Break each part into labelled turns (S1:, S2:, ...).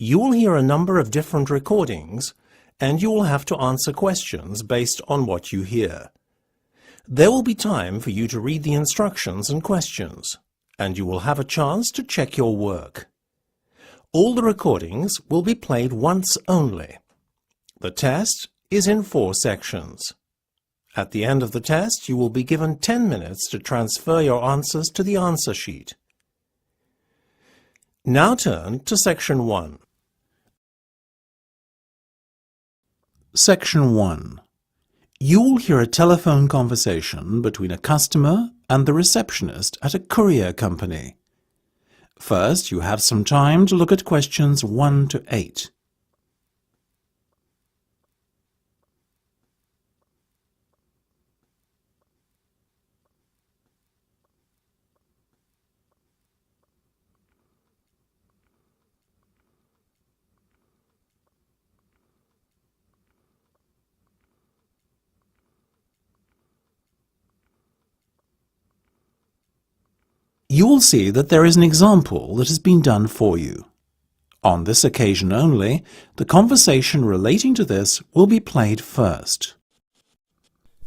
S1: You will hear a number of different recordings, and you will have to answer questions based on what you hear. There will be time for you to read the instructions and questions, and you will have a chance to check your work. All the recordings will be played once only. The test is in 4 sections. At the end of the test, you will be given 10 minutes to transfer your answers to the answer sheet. Now turn to Section 1. Section 1. You will hear a telephone conversation between a customer and the receptionist at a courier company. First, you have some time to look at questions 1 to 8. You will see that there is an example that has been done for you. On this occasion only, the conversation relating to this will be played first.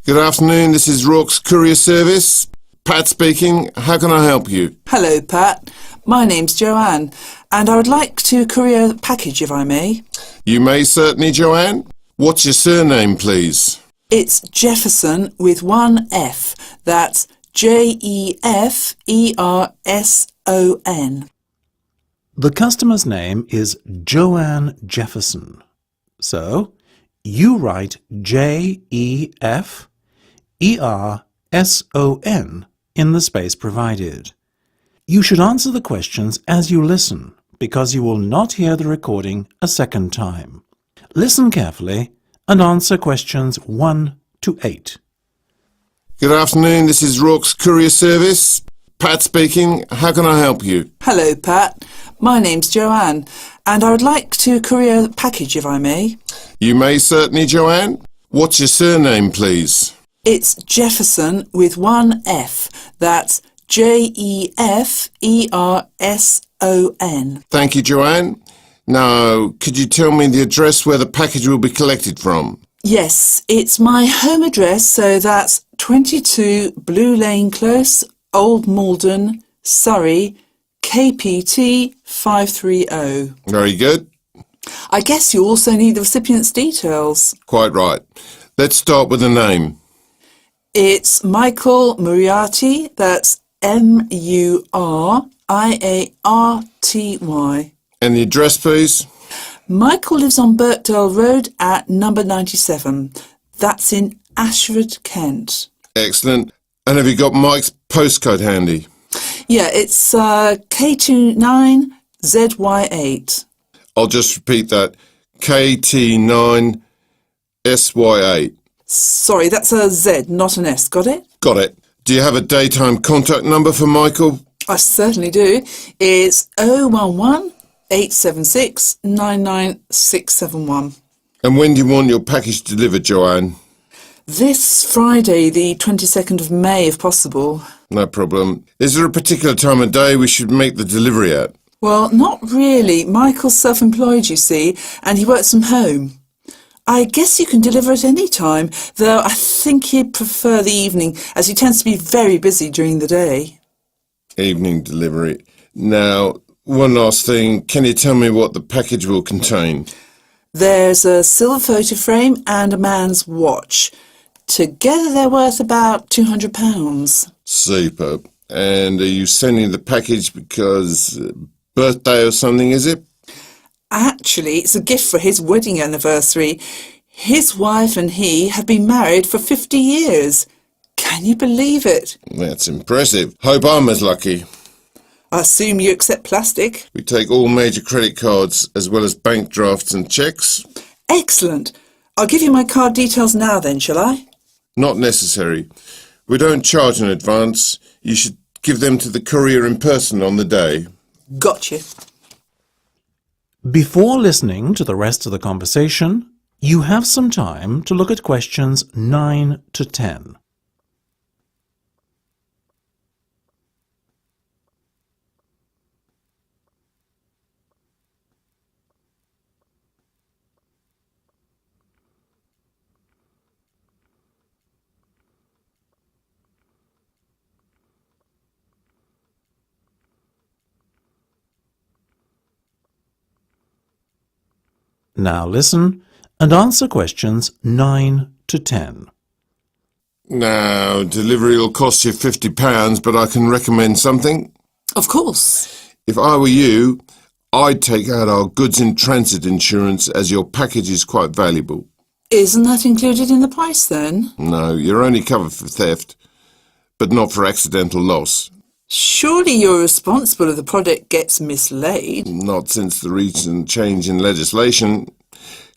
S2: Good afternoon, this is Rourke'S Courier service. Pat speaking. How can I help you?
S3: Hello, Pat. My name's Joanne, and I would like to courier a package, if I may.
S2: You may certainly, Joanne. What's your surname, please?
S3: It's Jefferson with one F. That's Jefferson.
S1: The customer's name is Joanne Jefferson. So, you write Jefferson in the space provided. You should answer the questions as you listen, because you will not hear the recording a second time. Listen carefully and answer questions 1 to 8.
S2: Good afternoon, this is Rourke'S Courier service. Pat speaking. How can I help you?
S3: Hello, Pat. My name's Joanne, and I would like to courier a package, if I may.
S2: You may certainly, Joanne. What's your surname, please?
S3: It's Jefferson with one F. That's Jefferson.
S2: Thank you, Joanne. Now, could you tell me the address where the package will be collected from?
S3: Yes, it's my home address, so that's 22 Blue Lane Close, Old Malden, Surrey, KPT 530.
S2: Very good.
S3: I guess you also need the recipient's details.
S2: Quite right. Let's start with the name.
S3: It's Michael Moriarty, that's Muriarty.
S2: And the address, please?
S3: Michael lives on Birkdale Road at number 97. That's in Ashford, Kent.
S2: Excellent. And have you got Mike's postcode handy?
S3: Yeah, it's K29ZY8.
S2: I'll just repeat that. KT9SY8.
S3: Sorry, that's a Z, not an S. Got it?
S2: Got it. Do you have a daytime contact number for Michael?
S3: I certainly do. It's 011 876 99671.
S2: And when do you want your package delivered, Joanne?
S3: This Friday, the 22nd of May, if possible.
S2: No problem. Is there a particular time of day we should make the delivery at?
S3: Well, not really. Michael's self-employed, you see, and he works from home. I guess you can deliver at any time, though I think he'd prefer the evening, as he tends to be very busy during the day.
S2: Evening delivery. Now, one last thing. Can you tell me what the package will contain?
S3: There's a silver photo frame and a man's watch. Together they're worth about £200.
S2: Superb. And are you sending the package because birthday or something, is it?
S3: Actually, it's a gift for his wedding anniversary. His wife and he have been married for 50 years. Can you believe it?
S2: That's impressive. Hope I'm as lucky.
S3: I assume you accept plastic?
S2: We take all major credit cards as well as bank drafts and cheques.
S3: Excellent. I'll give you my card details now then, shall I?
S2: Not necessary. We don't charge in advance. You should give them to the courier in person on the day.
S3: Gotcha.
S1: Before listening to the rest of the conversation, you have some time to look at questions 9 to 10. Now listen and answer questions 9 to 10.
S2: Now, delivery will cost you £50, but I can recommend something.
S3: Of course.
S2: If I were you, I'd take out our goods in transit insurance as your package is quite valuable.
S3: Isn't that included in the price then?
S2: No, you're only covered for theft, but not for accidental loss.
S3: Surely you're responsible if the product gets mislaid.
S2: Not since the recent change in legislation.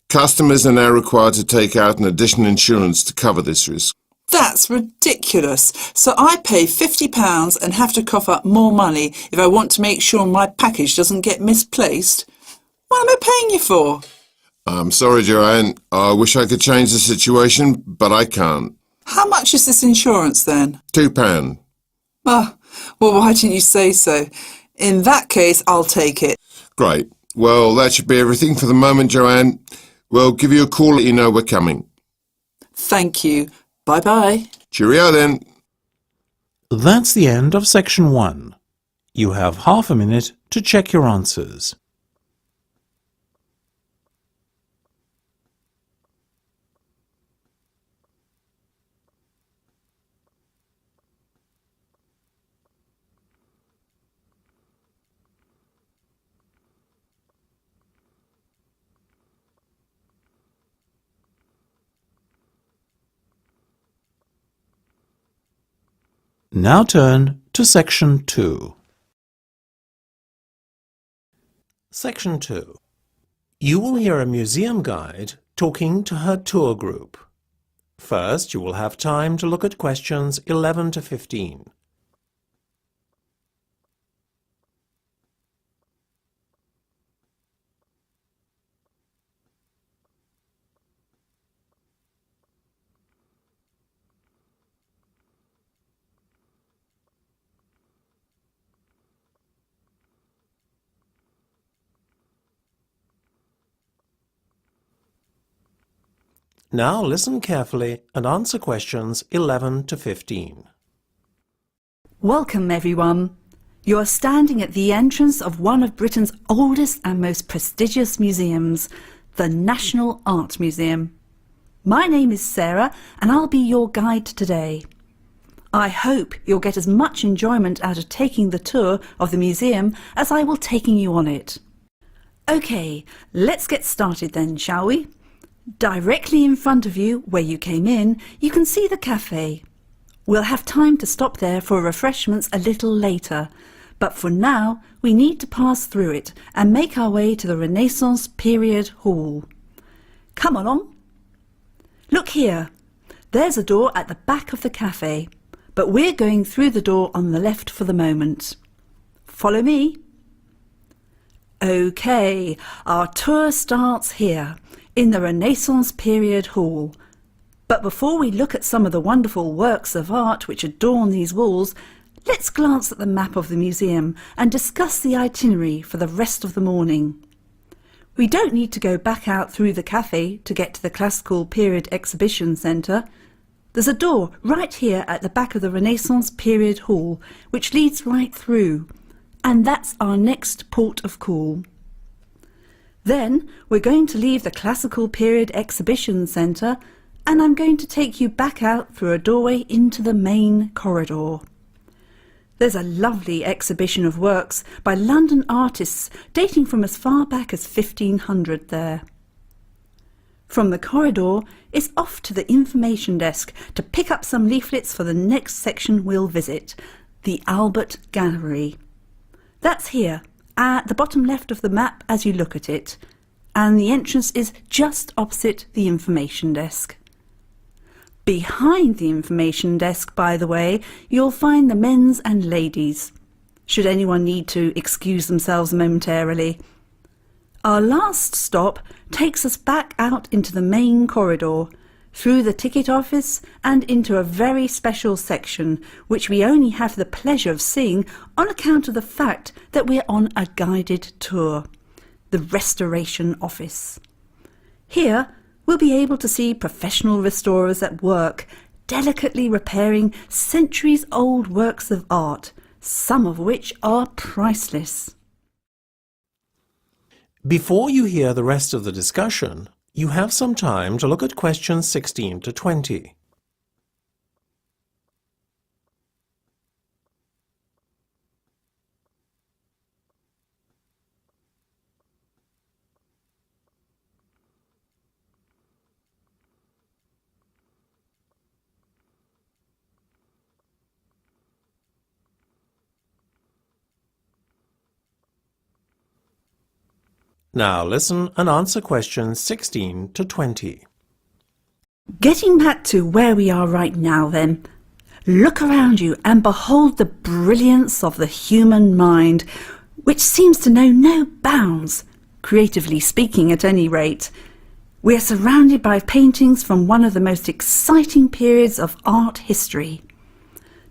S2: Customers are now required to take out an additional insurance to cover this risk.
S3: That's ridiculous. So I pay £50 and have to cough up more money if I want to make sure my package doesn't get misplaced? What am I paying you for?
S2: I'm sorry, Joanne. I wish I could change the situation, but I can't.
S3: How much is this insurance then?
S2: £2.
S3: Oh, well, why didn't you say so? In that case, I'll take it.
S2: Great. Well, that should be everything for the moment, Joanne. We'll give you a call, let you know we're coming.
S3: Thank you. Bye-bye.
S2: Cheerio then.
S1: That's the end of section 1. You have half a minute to check your answers. Now turn to section 2. Section 2. You will hear a museum guide talking to her tour group. First, you will have time to look at questions 11 to 15. Now listen carefully and answer questions 11 to 15.
S4: Welcome everyone. You are standing at the entrance of one of Britain's oldest and most prestigious museums, the National Art Museum. My name is Sarah and I'll be your guide today. I hope you'll get as much enjoyment out of taking the tour of the museum as I will taking you on it. OK, let's get started then, shall we? Directly in front of you, where you came in, you can see the cafe. We'll have time to stop there for refreshments a little later, but for now we need to pass through it and make our way to the Renaissance Period Hall. Come along. Look here. There's a door at the back of the cafe, but we're going through the door on the left for the moment. Follow me. OK, our tour starts here, in the Renaissance Period Hall. But before we look at some of the wonderful works of art which adorn these walls, let's glance at the map of the museum and discuss the itinerary for the rest of the morning. We don't need to go back out through the cafe to get to the Classical Period Exhibition Centre. There's a door right here at the back of the Renaissance Period Hall which leads right through, and that's our next port of call. Then we're going to leave the Classical Period Exhibition Centre and I'm going to take you back out through a doorway into the main corridor. There's a lovely exhibition of works by London artists dating from as far back as 1500 there. From the corridor, it's off to the information desk to pick up some leaflets for the next section we'll visit, the Albert Gallery. That's here, at the bottom left of the map as you look at it, and the entrance is just opposite the information desk. Behind the information desk, by the way, you'll find the men's and ladies, should anyone need to excuse themselves momentarily. Our last stop takes us back out into the main corridor, through the ticket office and into a very special section which we only have the pleasure of seeing on account of the fact that we're on a guided tour, the Restoration Office. Here we'll be able to see professional restorers at work, delicately repairing centuries-old works of art, some of which are priceless.
S1: Before you hear the rest of the discussion, you have some time to look at questions 16 to 20. Now listen and answer questions 16 to 20.
S4: Getting back to where we are right now then, look around you and behold the brilliance of the human mind, which seems to know no bounds, creatively speaking at any rate. We are surrounded by paintings from one of the most exciting periods of art history.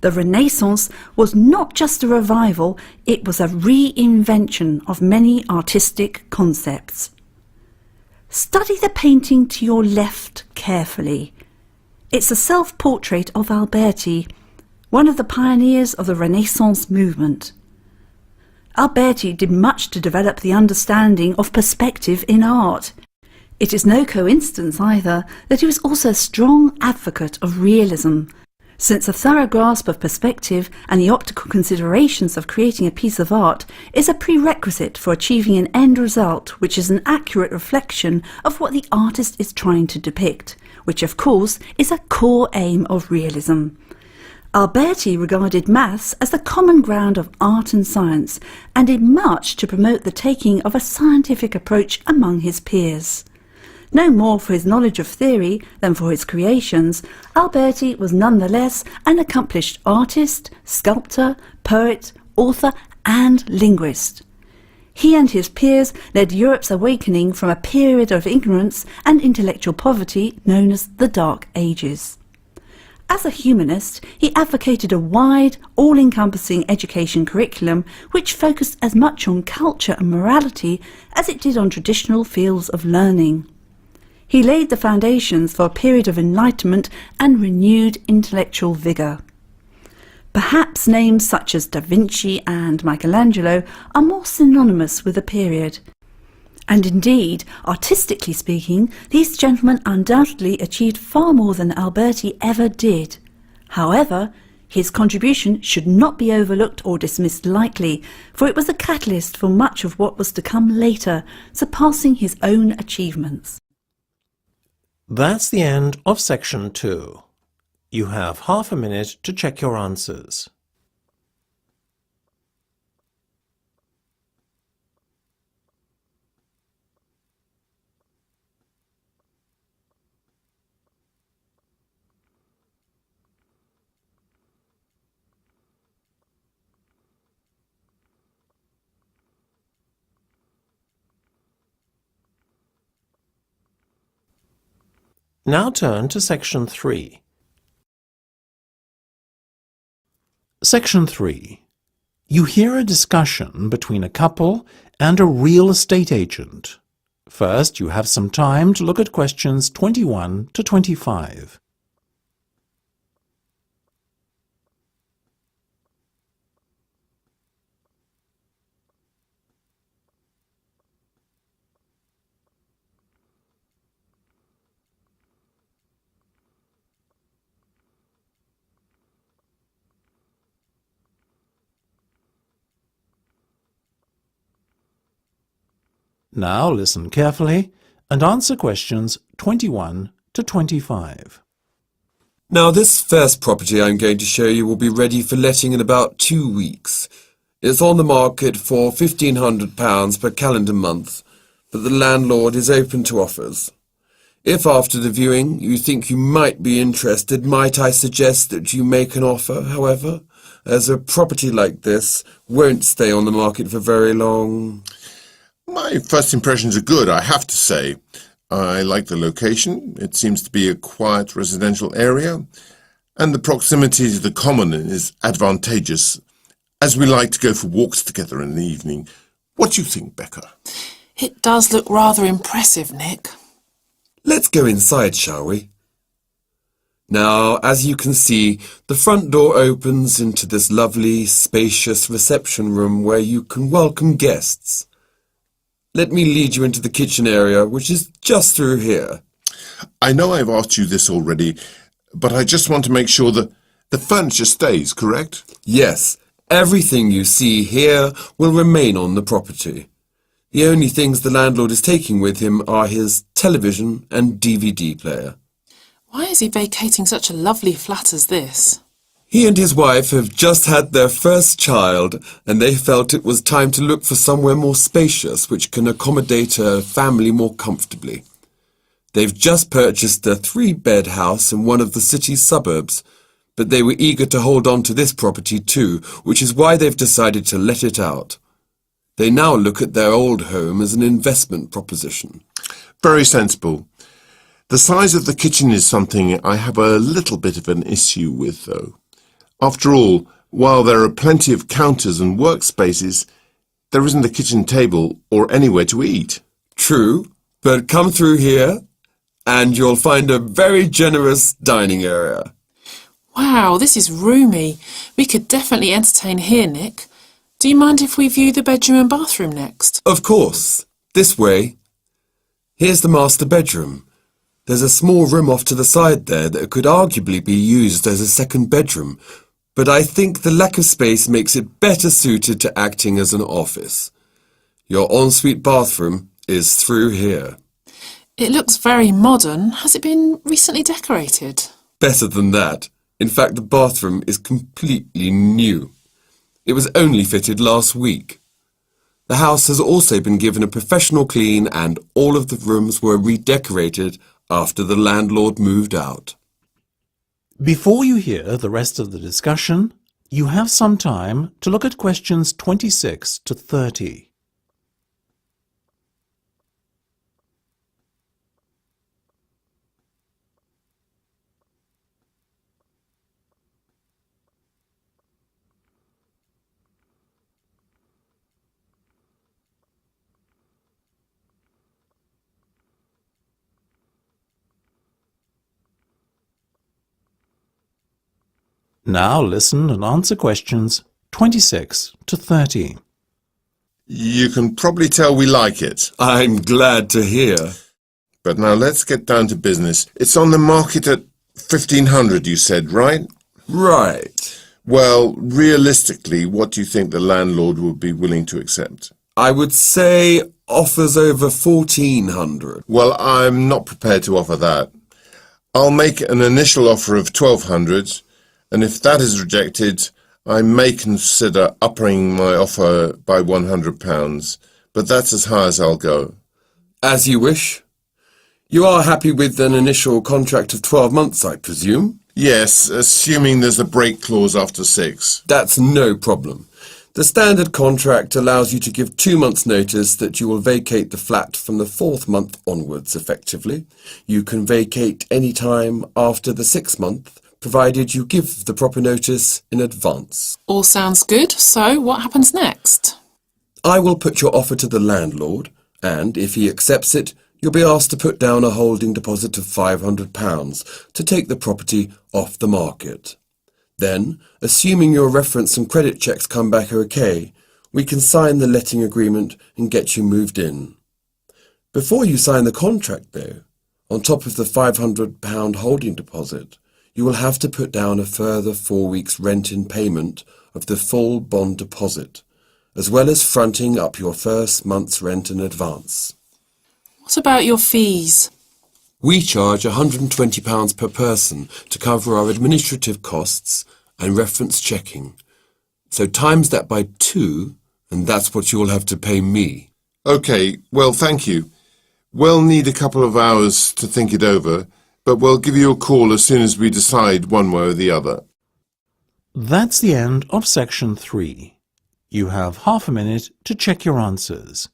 S4: The Renaissance was not just a revival, it was a reinvention of many artistic concepts. Study the painting to your left carefully. It's a self-portrait of Alberti, one of the pioneers of the Renaissance movement. Alberti did much to develop the understanding of perspective in art. It is no coincidence either that he was also a strong advocate of realism, since a thorough grasp of perspective and the optical considerations of creating a piece of art is a prerequisite for achieving an end result which is an accurate reflection of what the artist is trying to depict, which of course is a core aim of realism. Alberti regarded maths as the common ground of art and science and did much to promote the taking of a scientific approach among his peers. No more for his knowledge of theory than for his creations, Alberti was nonetheless an accomplished artist, sculptor, poet, author and linguist. He and his peers led Europe's awakening from a period of ignorance and intellectual poverty known as the Dark Ages. As a humanist, he advocated a wide, all-encompassing education curriculum which focused as much on culture and morality as it did on traditional fields of learning. He laid the foundations for a period of enlightenment and renewed intellectual vigour. Perhaps names such as Da Vinci and Michelangelo are more synonymous with the period. And indeed, artistically speaking, these gentlemen undoubtedly achieved far more than Alberti ever did. However, his contribution should not be overlooked or dismissed lightly, for it was a catalyst for much of what was to come later, surpassing his own achievements.
S1: That's the end of section 2. You have half a minute to check your answers. Now turn to section 3. Section 3. You hear a discussion between a couple and a real estate agent. First, you have some time to look at questions 21 to 25. Now listen carefully and answer questions 21 to 25.
S5: Now this first property I'm going to show you will be ready for letting in about 2 weeks. It's on the market for £1,500 per calendar month, but the landlord is open to offers. If after the viewing you think you might be interested, might I suggest that you make an offer, however, as a property like this won't stay on the market for very long.
S2: My first impressions are good, I have to say. I like the location. It seems to be a quiet residential area, and the proximity to the common is advantageous, as we like to go for walks together in the evening. What do you think, Becca?
S3: It does look rather impressive, Nick.
S5: Let's go inside, shall we? Now, as you can see, the front door opens into this lovely, spacious reception room where you can welcome guests. Let me lead you into the kitchen area, which is just through here.
S2: I know I've asked you this already, but I just want to make sure that the furniture stays, correct?
S5: Yes, everything you see here will remain on the property. The only things the landlord is taking with him are his television and DVD player.
S6: Why is he vacating such a lovely flat as this?
S5: He and his wife have just had their first child, and they felt it was time to look for somewhere more spacious which can accommodate a family more comfortably. They've just purchased a 3-bed house in one of the city's suburbs, but they were eager to hold on to this property too, which is why they've decided to let it out. They now look at their old home as an investment proposition.
S2: Very sensible. The size of the kitchen is something I have a little bit of an issue with, though. After all, while there are plenty of counters and workspaces, there isn't a kitchen table or anywhere to eat.
S5: True, but come through here and you'll find a very generous dining area.
S6: Wow, this is roomy. We could definitely entertain here, Nick. Do you mind if we view the bedroom and bathroom next?
S5: Of course, this way. Here's the master bedroom. There's a small room off to the side there that could arguably be used as a second bedroom, but I think the lack of space makes it better suited to acting as an office. Your ensuite bathroom is through here.
S6: It looks very modern. Has it been recently decorated?
S5: Better than that. In fact, the bathroom is completely new. It was only fitted last week. The house has also been given a professional clean and all of the rooms were redecorated after the landlord moved out.
S1: Before you hear the rest of the discussion, you have some time to look at questions 26 to 30. Now listen and answer questions 26 to 30.
S2: You can probably tell we like it.
S5: I'm glad to hear.
S2: But now let's get down to business. It's on the market at 1,500, you said, right?
S5: Right.
S2: Well, realistically, what do you think the landlord would be willing to accept?
S5: I would say offers over 1,400.
S2: Well, I'm not prepared to offer that. I'll make an initial offer of 1,200, and if that is rejected, I may consider upping my offer by £100, but that's as high as I'll go.
S5: As you wish. You are happy with an initial contract of 12 months, I presume?
S2: Yes, assuming there's a break clause after 6.
S5: That's no problem. The standard contract allows you to give 2 months' notice that you will vacate the flat from the 4th month onwards, effectively. You can vacate any time after the 6th month, provided you give the proper notice in advance.
S6: All sounds good. So what happens next?
S5: I will put your offer to the landlord, and if he accepts it, you'll be asked to put down a holding deposit of £500 to take the property off the market. Then, assuming your reference and credit checks come back okay, we can sign the letting agreement and get you moved in. Before you sign the contract, though, on top of the £500 holding deposit, you will have to put down a further 4 weeks' rent in payment of the full bond deposit, as well as fronting up your first month's rent in advance.
S6: What about your fees?
S5: We charge £120 per person to cover our administrative costs and reference checking. So times that by 2, and that's what you'll have to pay me.
S2: Okay, well, thank you. We'll need a couple of hours to think it over, but we'll give you a call as soon as we decide one way or the other.
S1: That's the end of section 3. You have half a minute to check your answers.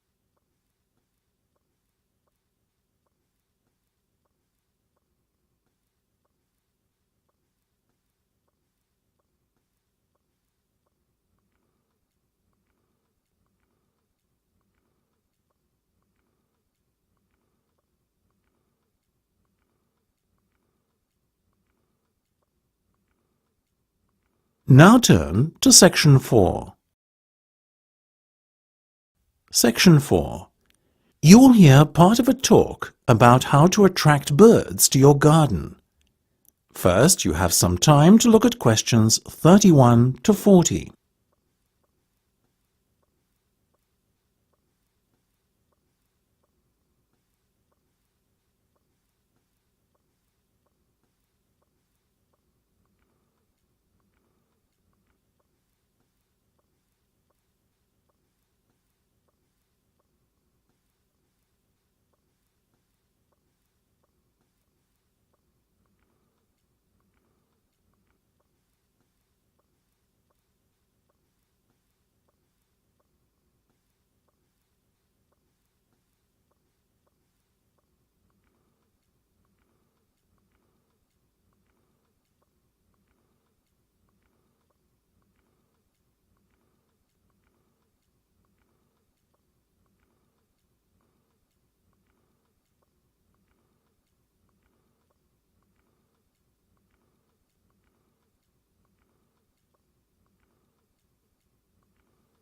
S1: Now turn to section 4. Section 4. You will hear part of a talk about how to attract birds to your garden. First, you have some time to look at questions 31 to 40.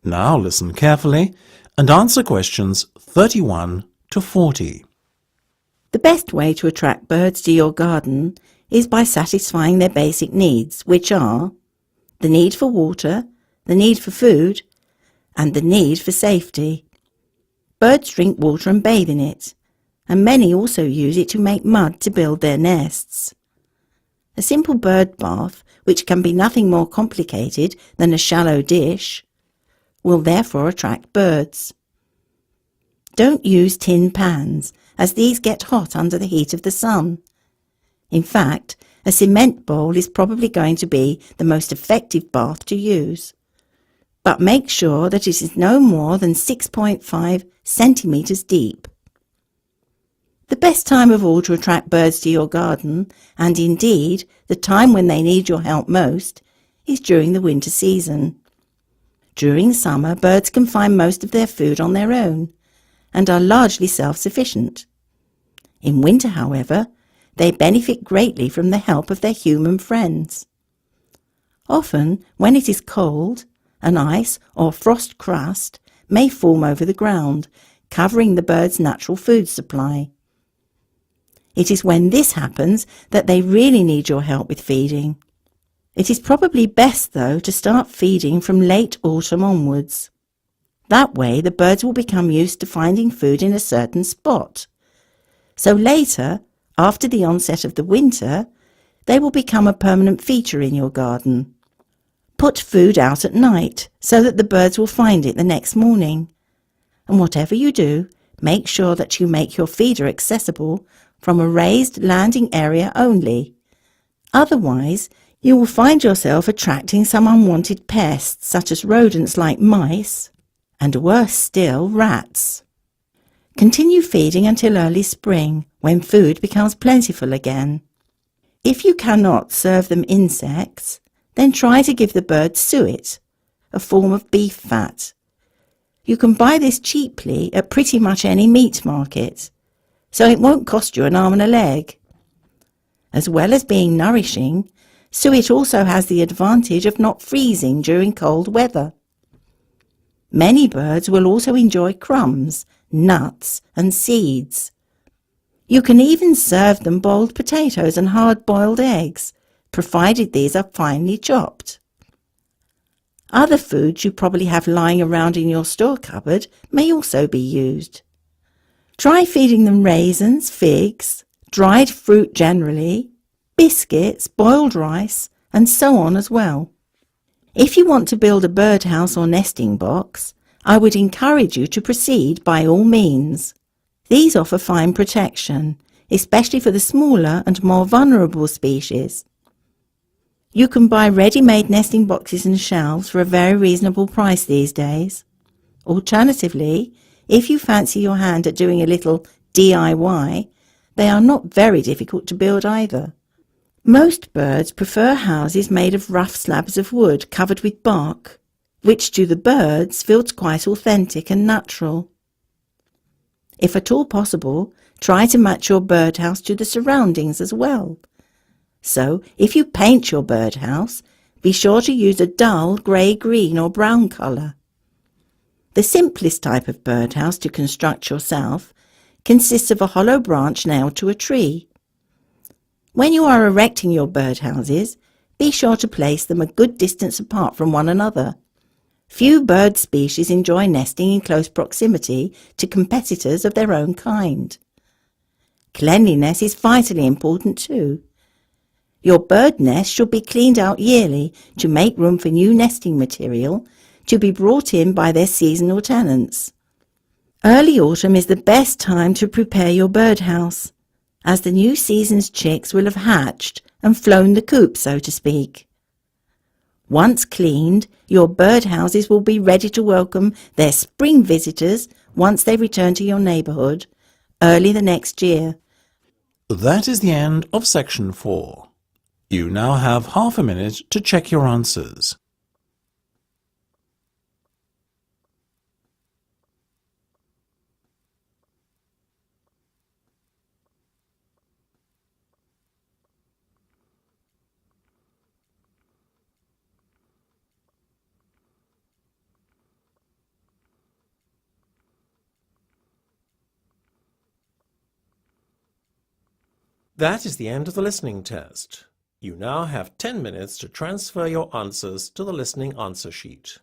S1: Now listen carefully and answer questions 31 to 40.
S7: The best way to attract birds to your garden is by satisfying their basic needs, which are the need for water, the need for food, and the need for safety. Birds drink water and bathe in it, and many also use it to make mud to build their nests. A simple bird bath, which can be nothing more complicated than a shallow dish, will therefore attract birds. Don't use tin pans, as these get hot under the heat of the sun. In fact, a cement bowl is probably going to be the most effective bath to use. But make sure that it is no more than 6.5 centimetres deep. The best time of all to attract birds to your garden, and indeed the time when they need your help most, is during the winter season. During summer, birds can find most of their food on their own and are largely self-sufficient. In winter, however, they benefit greatly from the help of their human friends. Often, when it is cold, an ice or frost crust may form over the ground, covering the birds' natural food supply. It is when this happens that they really need your help with feeding. It is probably best, though, to start feeding from late autumn onwards. That way the birds will become used to finding food in a certain spot. So later, after the onset of the winter, they will become a permanent feature in your garden. Put food out at night so that the birds will find it the next morning. And whatever you do, make sure that you make your feeder accessible from a raised landing area only. Otherwise, you will find yourself attracting some unwanted pests such as rodents like mice and, worse still, rats. Continue feeding until early spring, when food becomes plentiful again. If you cannot serve them insects, then try to give the birds suet, a form of beef fat. You can buy this cheaply at pretty much any meat market, so it won't cost you an arm and a leg. As well as being nourishing, suet also has the advantage of not freezing during cold weather. Many birds will also enjoy crumbs, nuts and seeds. You can even serve them boiled potatoes and hard-boiled eggs, provided these are finely chopped. Other foods you probably have lying around in your store cupboard may also be used. Try feeding them raisins, figs, dried fruit generally, biscuits, boiled rice, and so on as well. If you want to build a birdhouse or nesting box, I would encourage you to proceed by all means. These offer fine protection, especially for the smaller and more vulnerable species. You can buy ready-made nesting boxes and shelves for a very reasonable price these days. Alternatively, if you fancy your hand at doing a little DIY, they are not very difficult to build either. Most birds prefer houses made of rough slabs of wood covered with bark, which to the birds feels quite authentic and natural. If at all possible, try to match your birdhouse to the surroundings as well. So, if you paint your birdhouse, be sure to use a dull grey-green or brown colour. The simplest type of birdhouse to construct yourself consists of a hollow branch nailed to a tree. When you are erecting your birdhouses, be sure to place them a good distance apart from one another. Few bird species enjoy nesting in close proximity to competitors of their own kind. Cleanliness is vitally important too. Your bird nest should be cleaned out yearly to make room for new nesting material to be brought in by their seasonal tenants. Early autumn is the best time to prepare your birdhouse, as the new season's chicks will have hatched and flown the coop, so to speak. Once cleaned, your birdhouses will be ready to welcome their spring visitors once they return to your neighbourhood early the next year.
S1: That is the end of section 4. You now have half a minute to check your answers. That is the end of the listening test. You now have 10 minutes to transfer your answers to the listening answer sheet.